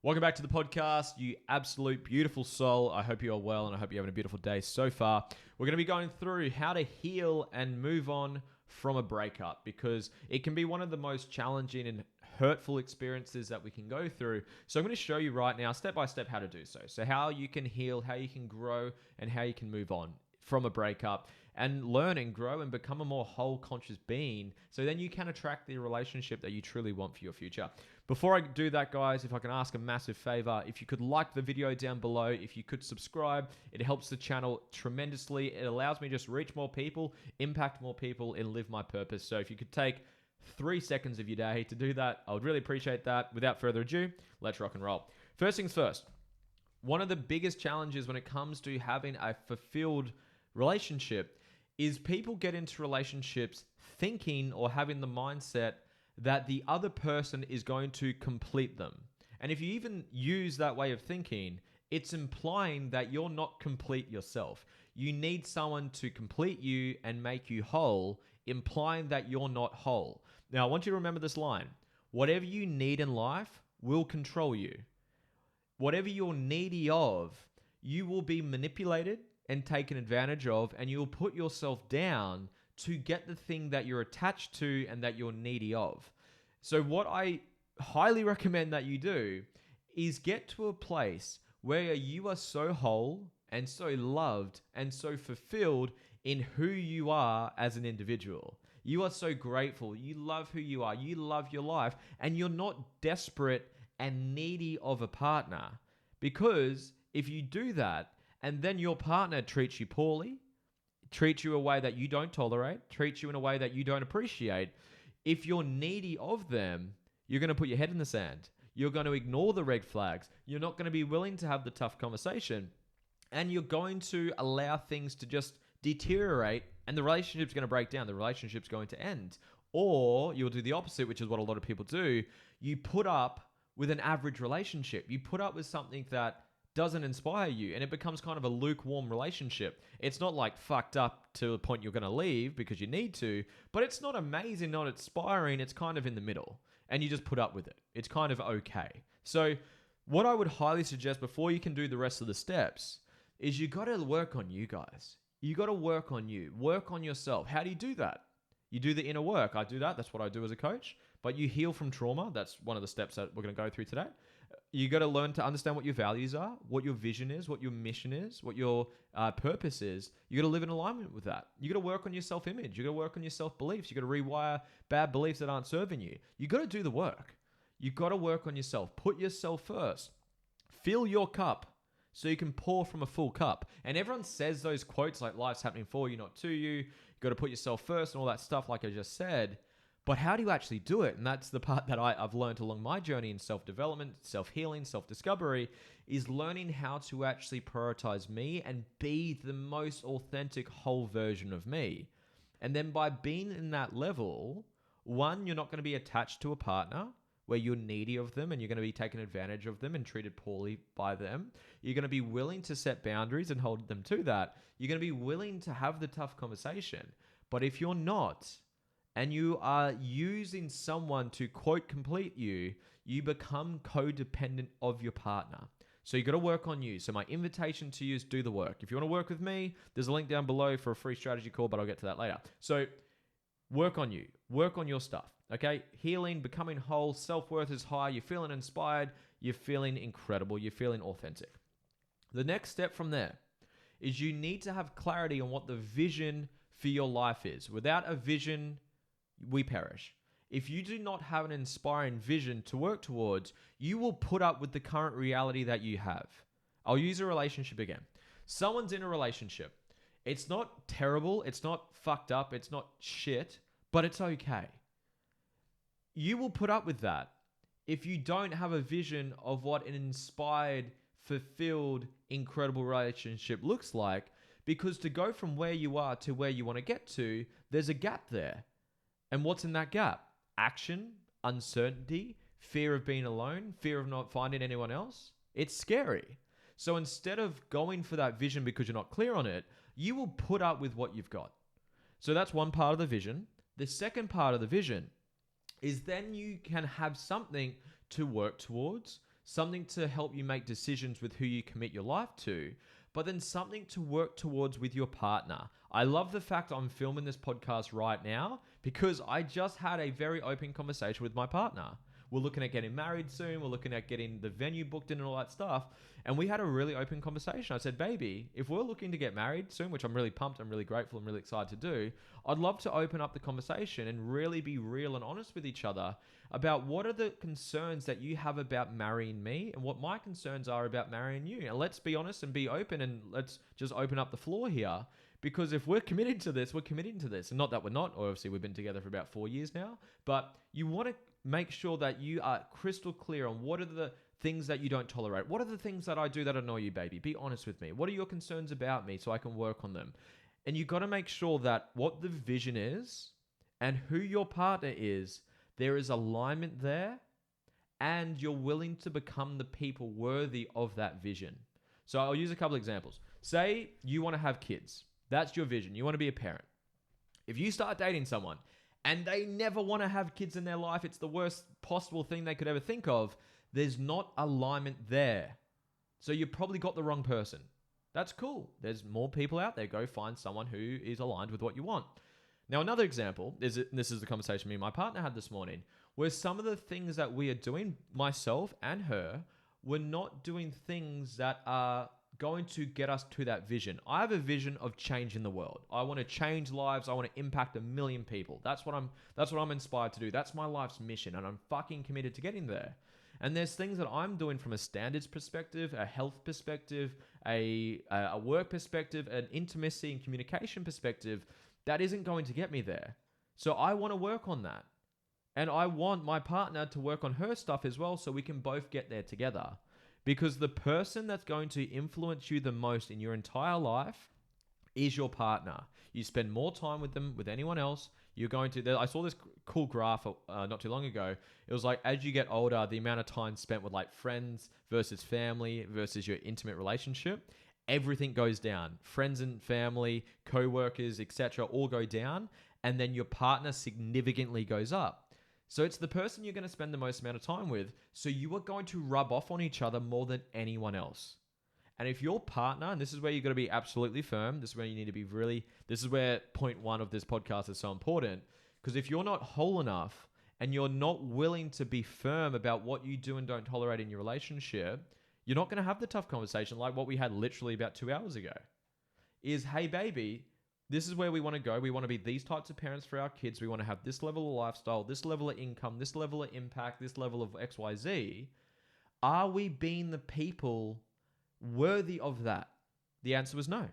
Welcome back to the podcast, you absolute beautiful soul. I hope you are well and I hope you're having a beautiful day so far. We're going to be going through how to heal and move on from a breakup because it can be one of the most challenging and hurtful experiences that we can go through. So I'm going to show you right now, step by step, how to do so. So how you can heal, how you can grow, and how you can move on from a breakup and learn and grow and become a more whole conscious being, so then you can attract the relationship that you truly want for your future. Before I do that, guys, if I can ask a massive favor, if you could like the video down below, if you could subscribe, it helps the channel tremendously. It allows me to just reach more people, impact more people, and live my purpose. So if you could take 3 seconds of your day to do that, I would really appreciate that. Without further ado, let's rock and roll. First things first, one of the biggest challenges when it comes to having a fulfilled relationship is people get into relationships thinking or having the mindset that the other person is going to complete them. And if you even use that way of thinking, it's implying that you're not complete yourself. You need someone to complete you and make you whole, implying that you're not whole. Now, I want you to remember this line. Whatever you need in life will control you. Whatever you're needy of, you will be manipulated and taken advantage of, and you'll put yourself down to get the thing that you're attached to and that you're needy of. So what I highly recommend that you do is get to a place where you are so whole and so loved and so fulfilled in who you are as an individual. You are so grateful. You love who you are. You love your life, and you're not desperate and needy of a partner. Because if you do that, and then your partner treats you poorly, treats you a way that you don't tolerate, treats you in a way that you don't appreciate, if you're needy of them, you're going to put your head in the sand. You're going to ignore the red flags. You're not going to be willing to have the tough conversation. And you're going to allow things to just deteriorate, and the relationship's going to break down. The relationship's going to end. Or you'll do the opposite, which is what a lot of people do. You put up with an average relationship. You put up with something that doesn't inspire you, and it becomes kind of a lukewarm relationship. It's not like fucked up to the point you're going to leave because you need to, but it's not amazing, not inspiring. It's kind of in the middle, and you just put up with it. It's kind of okay. So what I would highly suggest before you can do the rest of the steps is you got to work on you, guys. You got to work on you. Work on yourself. How do you do that? You do the inner work. I do that. That's what I do as a coach. But you heal from trauma. That's one of the steps that we're going to go through today. You got to learn to understand what your values are, what your vision is, what your mission is, what your purpose is. You got to live in alignment with that. You got to work on your self-image. You got to work on your self-beliefs. You got to rewire bad beliefs that aren't serving you. You got to do the work. You got to work on yourself. Put yourself first. Fill your cup so you can pour from a full cup. And everyone says those quotes like life's happening for you, not to you. You got to put yourself first and all that stuff like I just said. But how do you actually do it? And that's the part that I've learned along my journey in self-development, self-healing, self-discovery, is learning how to actually prioritize me and be the most authentic whole version of me. And then by being in that level, one, you're not going to be attached to a partner where you're needy of them and you're going to be taken advantage of them and treated poorly by them. You're going to be willing to set boundaries and hold them to that. You're going to be willing to have the tough conversation. But if you're not, and you are using someone to quote complete you, you become codependent of your partner. So you got to work on you. So my invitation to you is do the work. If you want to work with me, there's a link down below for a free strategy call, but I'll get to that later. So work on you. Work on your stuff. Okay? Healing, becoming whole, self-worth is high. You're feeling inspired. You're feeling incredible. You're feeling authentic. The next step from there is you need to have clarity on what the vision for your life is. Without a vision, we perish. If you do not have an inspiring vision to work towards, you will put up with the current reality that you have. I'll use a relationship again. Someone's in a relationship. It's not terrible. It's not fucked up. It's not shit, but it's okay. You will put up with that if you don't have a vision of what an inspired, fulfilled, incredible relationship looks like, because to go from where you are to where you want to get to, there's a gap there. And what's in that gap? Action, uncertainty, fear of being alone, fear of not finding anyone else. It's scary. So instead of going for that vision because you're not clear on it, you will put up with what you've got. So that's one part of the vision. The second part of the vision is then you can have something to work towards, something to help you make decisions with who you commit your life to, but then something to work towards with your partner. I love the fact I'm filming this podcast right now because I just had a very open conversation with my partner. We're looking at getting married soon. We're looking at getting the venue booked in and all that stuff. And we had a really open conversation. I said, baby, if we're looking to get married soon, which I'm really pumped, I'm really grateful, I'm really excited to do, I'd love to open up the conversation and really be real and honest with each other about what are the concerns that you have about marrying me and what my concerns are about marrying you. And let's be honest and be open, and let's just open up the floor here. Because if we're committed to this, we're committing to this. And not that we're not. Obviously, we've been together for about 4 years now. But you want to make sure that you are crystal clear on what are the things that you don't tolerate. What are the things that I do that annoy you, baby? Be honest with me. What are your concerns about me so I can work on them? And you got to make sure that what the vision is and who your partner is, there is alignment there, and you're willing to become the people worthy of that vision. So I'll use a couple examples. Say you want to have kids. That's your vision. You want to be a parent. If you start dating someone and they never want to have kids in their life, it's the worst possible thing they could ever think of. There's not alignment there. So you probably got the wrong person. That's cool. There's more people out there. Go find someone who is aligned with what you want. Now, another example is, this is the conversation me and my partner had this morning, where some of the things that we are doing, myself and her, we're not doing things that are going to get us to that vision. I have a vision of changing the world. I want to change lives. I want to impact 1 million people. That's what I'm inspired to do. That's my life's mission, and I'm fucking committed to getting there. And there's things that I'm doing from a standards perspective, a health perspective, a work perspective, an intimacy and communication perspective that isn't going to get me there. So I want to work on that. And I want my partner to work on her stuff as well so we can both get there together. Because the person that's going to influence you the most in your entire life is your partner. You spend more time with them with anyone else. You're going to... I saw this cool graph not too long ago. It was like, as you get older, the amount of time spent with like friends versus family versus your intimate relationship, everything goes down. Friends and family, co-workers, etc., all go down. And then your partner significantly goes up. So it's the person you're going to spend the most amount of time with. So you are going to rub off on each other more than anyone else. And if your partner, and this is where you've got to be absolutely firm, this is where you need to be this is where point 1 of this podcast is so important. Because if you're not whole enough and you're not willing to be firm about what you do and don't tolerate in your relationship, you're not going to have the tough conversation like what we had literally about 2 hours ago. Is, hey baby, this is where we want to go. We want to be these types of parents for our kids. We want to have this level of lifestyle, this level of income, this level of impact, this level of XYZ. Are we being the people worthy of that? The answer was no.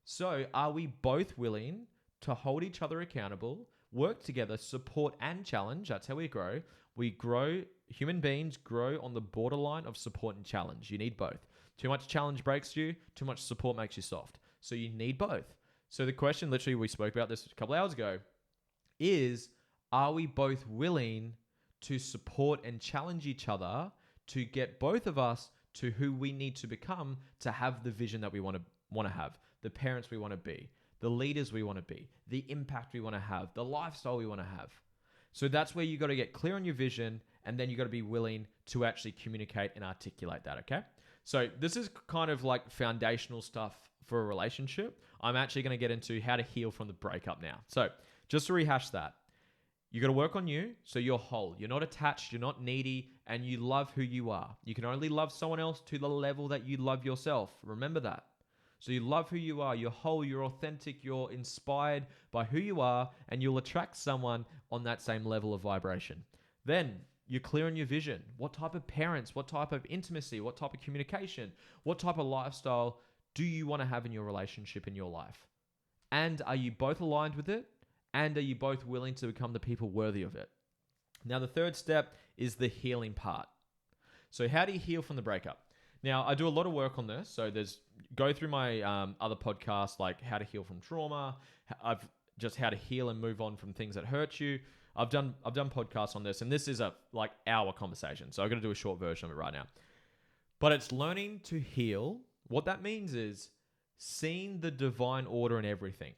So are we both willing to hold each other accountable, work together, support and challenge? That's how we grow. We grow, human beings grow on the borderline of support and challenge. You need both. Too much challenge breaks you, too much support makes you soft. So you need both. So the question, literally, we spoke about this a couple hours ago, is, are we both willing to support and challenge each other to get both of us to who we need to become to have the vision that we want to have, the parents we want to be, the leaders we want to be, the impact we want to have, the lifestyle we want to have. So that's where you got to get clear on your vision, and then you got to be willing to actually communicate and articulate that, okay? So this is kind of like foundational stuff for a relationship. I'm actually going to get into how to heal from the breakup now. So just to rehash that, you got to work on you so you're whole. You're not attached, you're not needy, and you love who you are. You can only love someone else to the level that you love yourself. Remember that. So you love who you are, you're whole, you're authentic, you're inspired by who you are, and you'll attract someone on that same level of vibration. Then you're clear on your vision. What type of parents, what type of intimacy, what type of communication, what type of lifestyle do you want to have in your relationship, in your life? And are you both aligned with it? And are you both willing to become the people worthy of it? Now, the third step is the healing part. So how do you heal from the breakup? Now, I do a lot of work on this. So go through my other podcasts, like how to heal from trauma. I've just how to heal and move on from things that hurt you. I've done podcasts on this, and this is a like hour conversation. So I'm going to do a short version of it right now. But it's learning to heal. What that means is seeing the divine order in everything.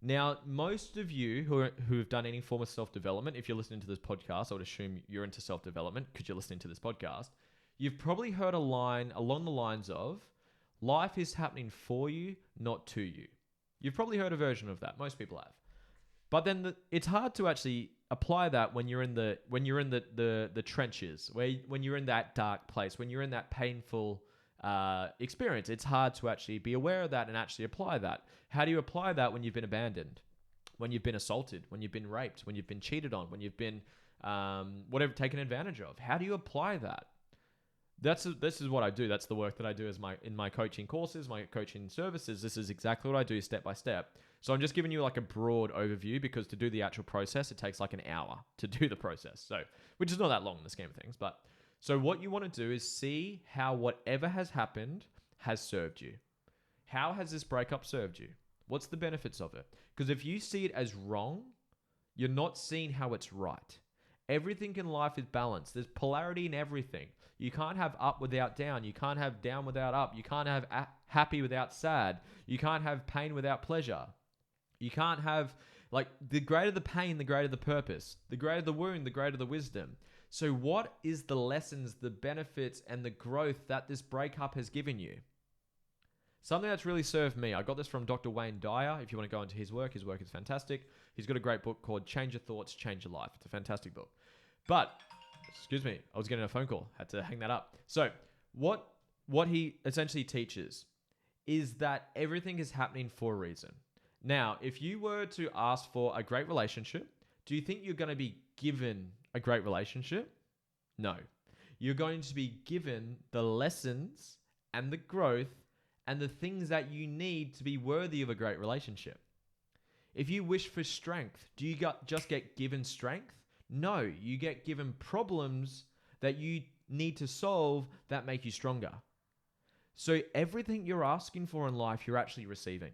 Now, most of you who have done any form of self-development, if you're listening to this podcast, I would assume you're into self-development because you're listening to this podcast. You've probably heard a line along the lines of, life is happening for you, not to you. You've probably heard a version of that. Most people have. But then it's hard to actually apply that when you're in the trenches, when you're in that dark place, when you're in that painful experience. It's hard to actually be aware of that and actually apply that. How do you apply that when you've been abandoned, when you've been assaulted, when you've been raped, when you've been cheated on, when you've been whatever, taken advantage of? How do you apply that? This is what I do. That's the work that I do in my coaching courses, my coaching services. This is exactly what I do step by step. So I'm just giving you like a broad overview, because to do the actual process, it takes like an hour to do the process. So, which is not that long in the scheme of things. But so what you want to do is see how whatever has happened has served you. How has this breakup served you? What's the benefits of it? Because if you see it as wrong, you're not seeing how it's right. Everything in life is balanced. There's polarity in everything. You can't have up without down. You can't have down without up. You can't have happy without sad. You can't have pain without pleasure. You can't have, like, the greater the pain, the greater the purpose. The greater the wound, the greater the wisdom. So what is the lessons, the benefits, and the growth that this breakup has given you? Something that's really served me. I got this from Dr. Wayne Dyer. If you want to go into his work is fantastic. He's got a great book called Change Your Thoughts, Change Your Life. It's a fantastic book. But, excuse me, I was getting a phone call. Had to hang that up. So what he essentially teaches is that everything is happening for a reason. Now, if you were to ask for a great relationship, do you think you're going to be given a great relationship? No. You're going to be given the lessons and the growth and the things that you need to be worthy of a great relationship. If you wish for strength, do you just get given strength? No, you get given problems that you need to solve that make you stronger. So everything you're asking for in life, you're actually receiving.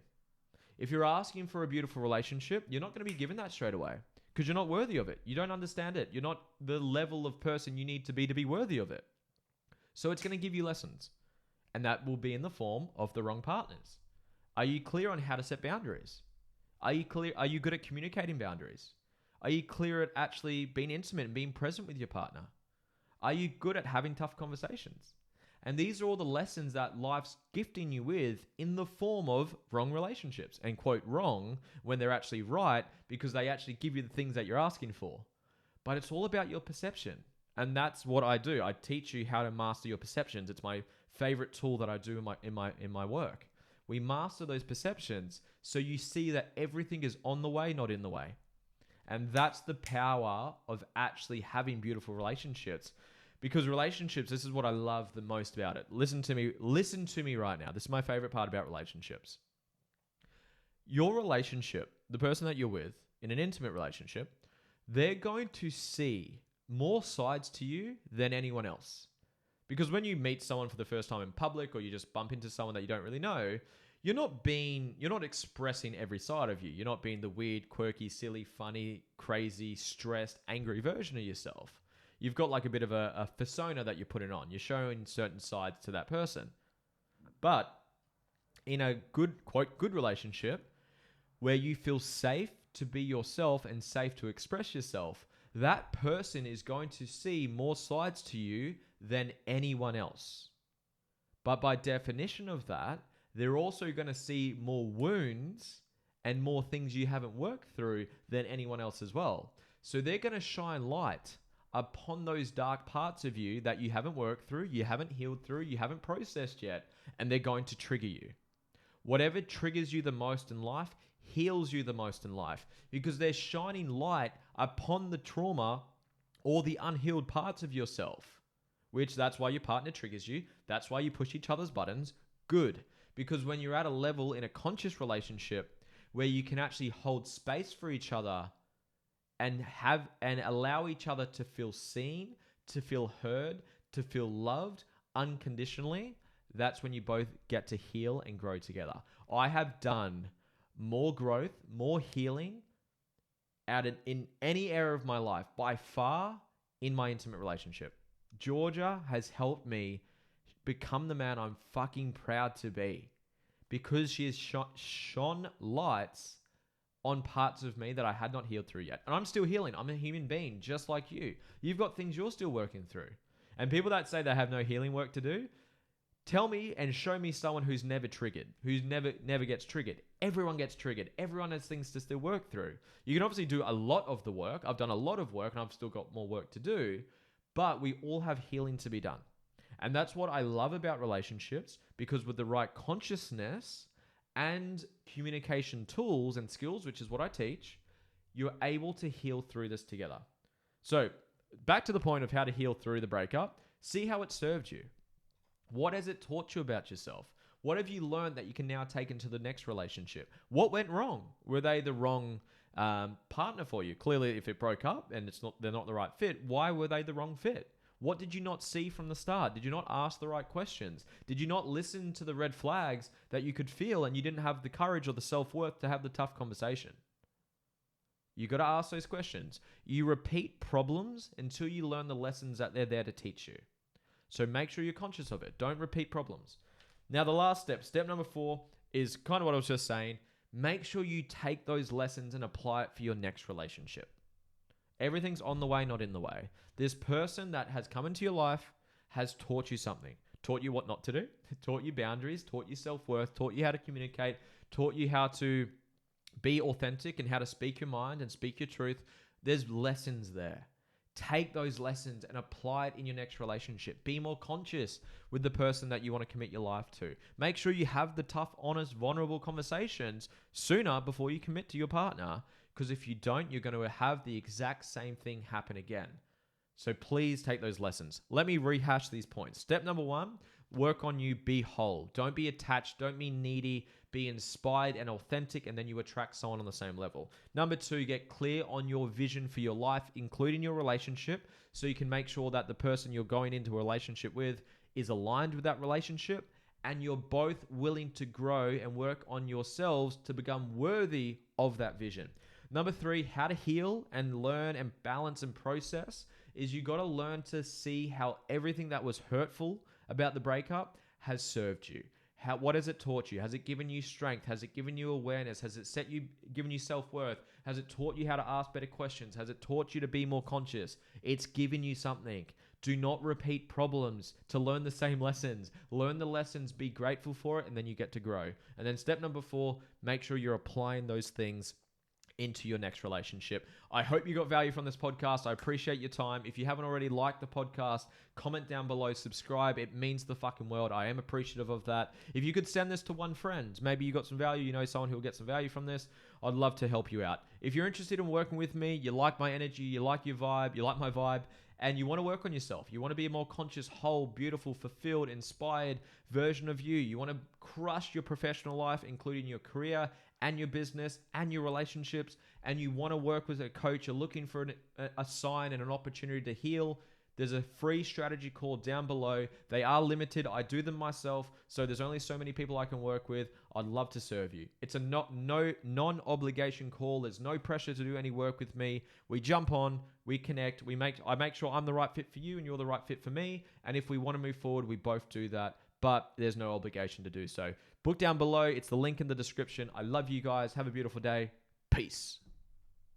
If you're asking for a beautiful relationship, you're not going to be given that straight away, because you're not worthy of it. You don't understand it. You're not the level of person you need to be worthy of it. So it's going to give you lessons. And that will be in the form of the wrong partners. Are you clear on how to set boundaries? Are you clear? Are you good at communicating boundaries? Are you clear at actually being intimate and being present with your partner? Are you good at having tough conversations? And these are all the lessons that life's gifting you with in the form of wrong relationships. And quote, wrong when they're actually right, because they actually give you the things that you're asking for. But it's all about your perception. And that's what I do. I teach you how to master your perceptions. It's my favorite tool that I do in my work. We master those perceptions so you see that everything is on the way, not in the way. And that's the power of actually having beautiful relationships. Because relationships, this is what I love the most about it. Listen to me right now. This is my favorite part about relationships. Your relationship, the person that you're with in an intimate relationship, they're going to see more sides to you than anyone else. Because when you meet someone for the first time in public, or you just bump into someone that you don't really know, you're not expressing every side of you. You're not being the weird, quirky, silly, funny, crazy, stressed, angry version of yourself. You've got like a bit of a persona that you're putting on. You're showing certain sides to that person. But in a quote, good relationship, where you feel safe to be yourself and safe to express yourself, that person is going to see more sides to you than anyone else. But by definition of that, they're also going to see more wounds and more things you haven't worked through than anyone else as well. So they're going to shine light upon those dark parts of you that you haven't worked through, you haven't healed through, you haven't processed yet, and they're going to trigger you. Whatever triggers you the most in life heals you the most in life, because they're shining light upon the trauma or the unhealed parts of yourself, which that's why your partner triggers you. That's why you push each other's buttons. Good. Because when you're at a level in a conscious relationship where you can actually hold space for each other and allow each other to feel seen, to feel heard, to feel loved unconditionally, that's when you both get to heal and grow together. I have done more growth, more healing in any area of my life by far in my intimate relationship. Georgia has helped me become the man I'm fucking proud to be, because she has shone lights on parts of me that I had not healed through yet. And I'm still healing. I'm a human being just like you. You've got things you're still working through. And people that say they have no healing work to do, tell me and show me someone who's never triggered, who's never gets triggered. Everyone gets triggered. Everyone has things to still work through. You can obviously do a lot of the work. I've done a lot of work and I've still got more work to do, but we all have healing to be done. And that's what I love about relationships, because with the right consciousness and communication tools and skills, which is what I teach, you're able to heal through this together. So back to the point of how to heal through the breakup, see how it served you. What has it taught you about yourself? What have you learned that you can now take into the next relationship? What went wrong? Were they the wrong partner for you? Clearly, if it broke up and they're not the right fit, why were they the wrong fit? What did you not see from the start? Did you not ask the right questions? Did you not listen to the red flags that you could feel and you didn't have the courage or the self-worth to have the tough conversation? You got to ask those questions. You repeat problems until you learn the lessons that they're there to teach you. So make sure you're conscious of it. Don't repeat problems. Now, the last step number 4, is kind of what I was just saying. Make sure you take those lessons and apply it for your next relationship. Everything's on the way, not in the way. This person that has come into your life has taught you something. Taught you what not to do, taught you boundaries, taught you self-worth, taught you how to communicate, taught you how to be authentic and how to speak your mind and speak your truth. There's lessons there. Take those lessons and apply it in your next relationship. Be more conscious with the person that you want to commit your life to. Make sure you have the tough, honest, vulnerable conversations sooner before you commit to your partner, because if you don't, you're going to have the exact same thing happen again. So please take those lessons. Let me rehash these points. Step number 1, work on you, be whole. Don't be attached, don't be needy, be inspired and authentic, and then you attract someone on the same level. Number 2, get clear on your vision for your life, including your relationship, so you can make sure that the person you're going into a relationship with is aligned with that relationship, and you're both willing to grow and work on yourselves to become worthy of that vision. Number 3, how to heal and learn and balance and process is you got to learn to see how everything that was hurtful about the breakup has served you. What has it taught you? Has it given you strength? Has it given you awareness? Has it given you self-worth? Has it taught you how to ask better questions? Has it taught you to be more conscious? It's given you something. Do not repeat problems to learn the same lessons. Learn the lessons, be grateful for it, and then you get to grow. And then step number 4, make sure you're applying those things into your next relationship. I hope you got value from this podcast. I appreciate your time. If you haven't already liked the podcast, comment down below, subscribe. It means the fucking world. I am appreciative of that. If you could send this to one friend, maybe you got some value, you know someone who will get some value from this, I'd love to help you out. If you're interested in working with me, you like my energy, you like your vibe, you like my vibe, and you want to work on yourself, you want to be a more conscious, whole, beautiful, fulfilled, inspired version of you, you want to crush your professional life, including your career and your business and your relationships, and you want to work with a coach, you're looking for a sign and an opportunity to heal, there's a free strategy call down below. They are limited. I do them myself, so there's only so many people I can work with. I'd love to serve you. It's a non-obligation call. There's no pressure to do any work with me. We jump on, we connect, I make sure I'm the right fit for you and you're the right fit for me. And if we want to move forward, we both do that. But there's no obligation to do so. Book down below. It's the link in the description. I love you guys. Have a beautiful day. Peace.